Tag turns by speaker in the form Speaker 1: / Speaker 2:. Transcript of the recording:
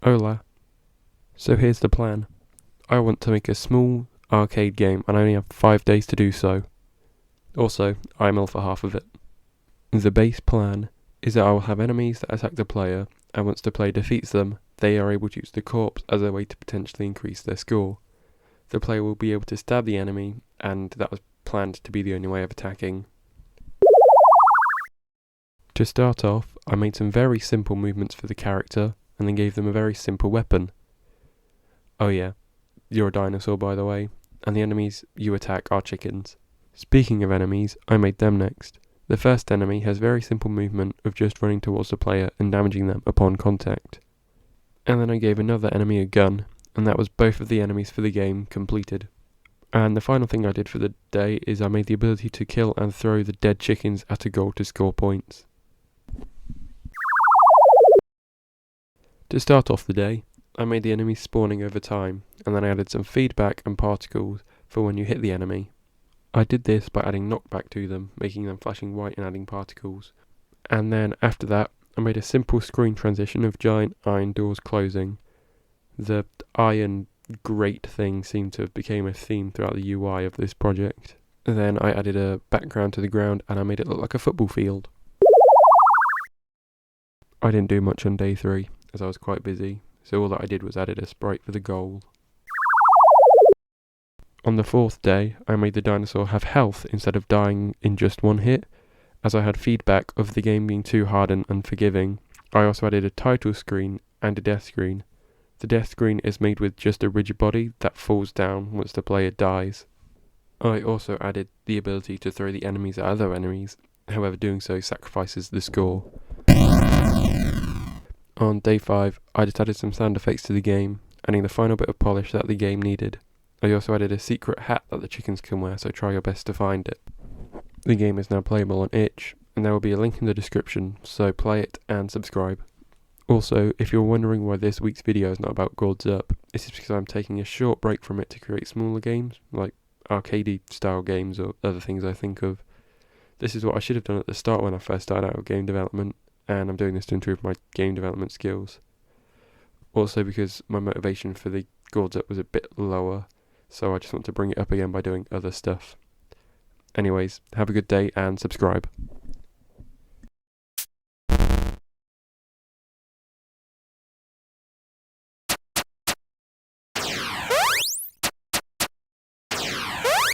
Speaker 1: Hola. So here's the plan. I want to make a small arcade game and I only have 5 days to do so. Also, I'm ill for half of it. The base plan is that I will have enemies that attack the player, and once the player defeats them, they are able to use the corpse as a way to potentially increase their score. The player will be able to stab the enemy, and that was planned to be the only way of attacking. To start off, I made some very simple movements for the character, and then gave them a very simple weapon. Oh yeah, you're a dinosaur by the way, and the enemies you attack are chickens. Speaking of enemies, I made them next. The first enemy has very simple movement of just running towards the player and damaging them upon contact. And then I gave another enemy a gun, and that was both of the enemies for the game completed. And the final thing I did for the day is I made the ability to kill and throw the dead chickens at a goal to score points. To start off the day, I made the enemies spawning over time, and then I added some feedback and particles for when you hit the enemy. I did this by adding knockback to them, making them flashing white and adding particles. And then after that, I made a simple screen transition of giant iron doors closing. The iron grate thing seemed to have become a theme throughout the UI of this project. Then I added a background to the ground and I made it look like a football field. I didn't do much on day 3, as I was quite busy, so all that I did was added a sprite for the goal. On the 4th day, I made the dinosaur have health instead of dying in just one hit. As I had feedback of the game being too hard and unforgiving, I also added a title screen and a death screen. The death screen is made with just a rigid body that falls down once the player dies. I also added the ability to throw the enemies at other enemies, however doing so sacrifices the score. On day 5, I just added some sound effects to the game, adding the final bit of polish that the game needed. I also added a secret hat that the chickens can wear, so try your best to find it. The game is now playable on itch, and there will be a link in the description, so play it and subscribe. Also, if you're wondering why this week's video is not about Gods Up, this is because I'm taking a short break from it to create smaller games, like arcadey style games or other things I think of. This is what I should have done at the start when I first started out with game development, and I'm doing this to improve my game development skills. Also because my motivation for the Gods Up was a bit lower, so I just want to bring it up again by doing other stuff. Anyways, have a good day and subscribe.